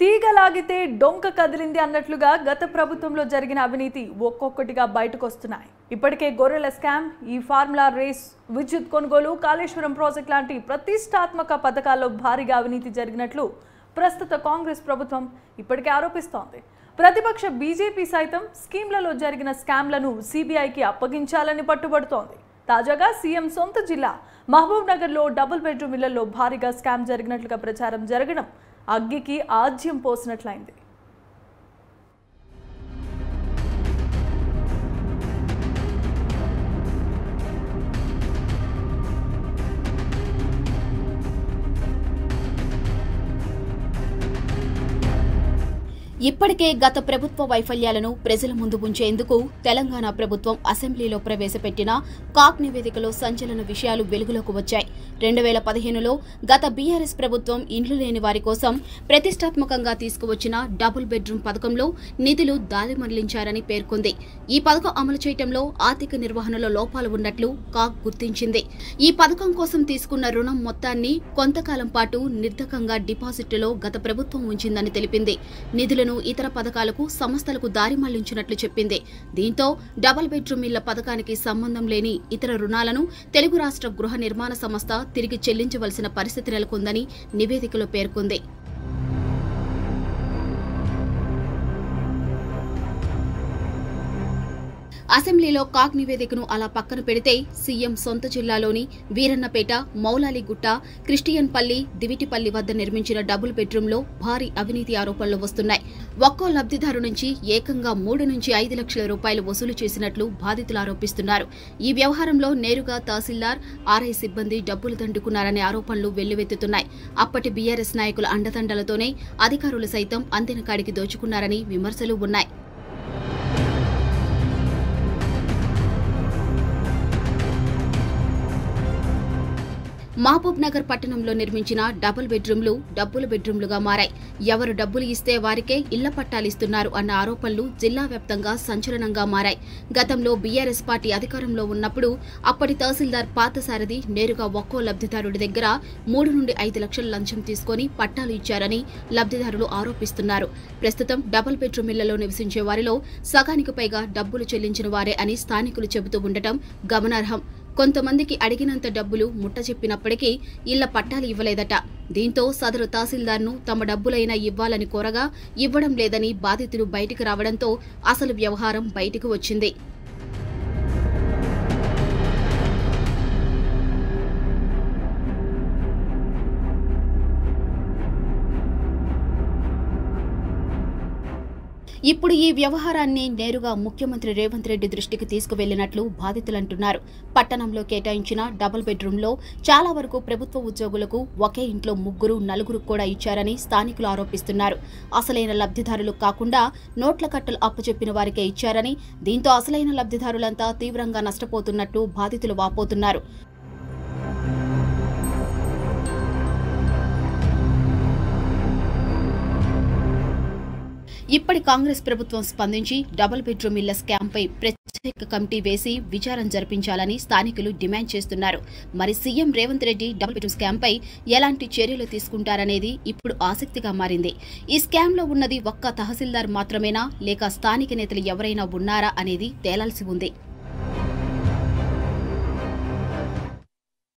తీగలాగితే డొంక కదిలింది అన్నట్లుగా గత ప్రభుత్వంలో జరిగిన అవినీతి ఒక్కొక్కటిగా బయటకు వస్తున్నాయి. ఇప్పటికే గొర్రెల స్కామ్, ఈ ఫార్ములా రేస్, విద్యుత్ కొనుగోలు, కాళేశ్వరం ప్రాజెక్ట్ లాంటి ప్రతిష్టాత్మక పథకాల్లో భారీగా అవినీతి జరిగినట్లు ప్రస్తుత కాంగ్రెస్ ప్రభుత్వం ఇప్పటికే ఆరోపిస్తోంది. ప్రతిపక్ష బీజేపీ సైతం స్కీమ్లలో జరిగిన స్కామ్లను సిబిఐకి అప్పగించాలని పట్టుబడుతోంది. తాజాగా సీఎం సొంత జిల్లా మహబూబ్ నగర్లో డబుల్ బెడ్రూమ్ ఇళ్లలో భారీగా స్కామ్ జరిగినట్లుగా ప్రచారం జరగడం అగ్గికి ఆజ్యం పోసినట్లయింది. ఇప్పటికే గత ప్రభుత్వ వైఫల్యాలను ప్రజల ముందు ఉంచేందుకు తెలంగాణ ప్రభుత్వం అసెంబ్లీలో ప్రవేశపెట్టిన కాగ్ నివేదికలో సంచలన విషయాలు వెలుగులోకి వచ్చాయి. 2015లో గత బీఆర్ఎస్ ప్రభుత్వం ఇండ్లు లేని వారి కోసం ప్రతిష్టాత్మకంగా తీసుకువచ్చిన డబుల్ బెడ్రూమ్ పథకంలో నిధులు దారి మళ్లించారని పేర్కొంది. ఈ పథకం అమలు చేయడంలో ఆర్థిక నిర్వహణలో లోపాలు ఉన్నట్లు కాగ్ గుర్తించింది. ఈ పథకం కోసం తీసుకున్న రుణం మొత్తాన్ని కొంతకాలం పాటు నిర్ధకంగా డిపాజిట్లో గత ప్రభుత్వం ఉంచిందని తెలిపింది. నిధులను ఇతర పథకాలకు, సంస్థలకు దారి మళ్లించినట్లు చెప్పింది. దీంతో డబుల్ బెడ్రూమ్ ఇళ్ల పథకానికి సంబంధం లేని ఇతర రుణాలను తెలుగు రాష్ట్ర గృహ నిర్మాణ సంస్థ తిరిగి చెల్లించవలసిన పరిస్థితి నెలకొందని నివేదికలో పేర్కొంది. అసెంబ్లీలో కాగ్ నివేదికను అలా పక్కన పెడితే సీఎం సొంత జిల్లాలోని వీరన్నపేట, మౌలాలిగుట్ట, క్రిస్టియన్పల్లి, దివిటిపల్లి వద్ద నిర్మించిన డబుల్ బెడ్రూమ్లో భారీ అవినీతి ఆరోపణలు వస్తున్నాయి. ఒక్కో లబ్ధిదారు నుంచి ఏకంగా 3 నుంచి 5 లక్షల రూపాయలు వసూలు చేసినట్లు బాధితులు ఆరోపిస్తున్నారు. ఈ వ్యవహారంలో నేరుగా తహసీల్దార్, ఆర్ఐ సిబ్బంది డబ్బులు దండుకున్నారనే ఆరోపణలు వెల్లువెత్తుతున్నాయి. అప్పటి బీఆర్ఎస్ నాయకుల అండదండలతోనే అధికారులు సైతం అందిన కాడికి దోచుకున్నారని విమర్శలు ఉన్నాయి. మహబూబ్ నగర్ పట్టణంలో నిర్మించిన డబుల్ బెడ్రూమ్లు డబ్బుల బెడ్రూమ్లుగా మారాయి. ఎవరు డబ్బులు ఇస్తే వారికే ఇళ్ల పట్టాలిస్తున్నారు అన్న ఆరోపణలు జిల్లా వ్యాప్తంగా సంచలనంగా మారాయి. గతంలో బీఆర్ఎస్ పార్టీ అధికారంలో ఉన్నప్పుడు అప్పటి తహసీల్దార్ పార్థసారథి నేరుగా ఒక్కో లబ్ధిదారుడి దగ్గర 3 నుండి 5 లక్షల లంచం తీసుకుని పట్టాలు ఇచ్చారని లబ్ధిదారులు ఆరోపిస్తున్నారు. ప్రస్తుతం డబుల్ బెడ్రూమ్ ఇళ్లలో నివసించే వారిలో సగానికి పైగా డబ్బులు చెల్లించిన వారే అని స్థానికులు చెబుతూ ఉండటం గమనార్హం. కొంతమందికి అడిగినంత డబ్బులు ముట్టచెప్పినప్పటికీ ఇళ్ల పట్టాలు ఇవ్వలేదట. దీంతో సదరు తహసీల్దార్ను తమ డబ్బులైనా ఇవ్వాలని కోరగా ఇవ్వడం లేదని బాధితులు బయటికి రావడంతో అసలు వ్యవహారం బయటకు వచ్చింది. ఇప్పుడు ఈ వ్యవహారాన్ని నేరుగా ముఖ్యమంత్రి రేవంత్ రెడ్డి దృష్టికి తీసుకువెళ్లినట్లు బాధితులంటున్నారు. పట్టణంలో కేటాయించిన డబుల్ బెడ్రూమ్లో చాలా వరకు ప్రభుత్వ ఉద్యోగులకు ఒకే ఇంట్లో 3, 4 కూడా ఇచ్చారని స్థానికులు ఆరోపిస్తున్నారు. అసలైన లబ్ధిదారులు కాకుండా నోట్ల కట్టలు అప్పచెప్పిన వారికే ఇచ్చారని, దీంతో అసలైన లబ్ధిదారులంతా తీవ్రంగా నష్టపోతున్నట్టు బాధితులు వాపోతున్నారు. ఇప్పటి కాంగ్రెస్ ప్రభుత్వం స్పందించి డబుల్ బెడ్రూమ్ ఇళ్ల స్కామ్పై ప్రత్యేక కమిటీ వేసి విచారణ జరిపించాలని స్థానికులు డిమాండ్ చేస్తున్నారు. మరి CM Revanth Reddy double bedroom స్కామ్పై ఎలాంటి చర్యలు తీసుకుంటారనేది ఇప్పుడు ఆసక్తిగా మారింది. ఈ స్కామ్లో ఉన్నది ఒక్క తహసీల్దార్ మాత్రమేనా, లేక స్థానిక నేతలు ఎవరైనా ఉన్నారా అనేది తేలాల్సి ఉంది.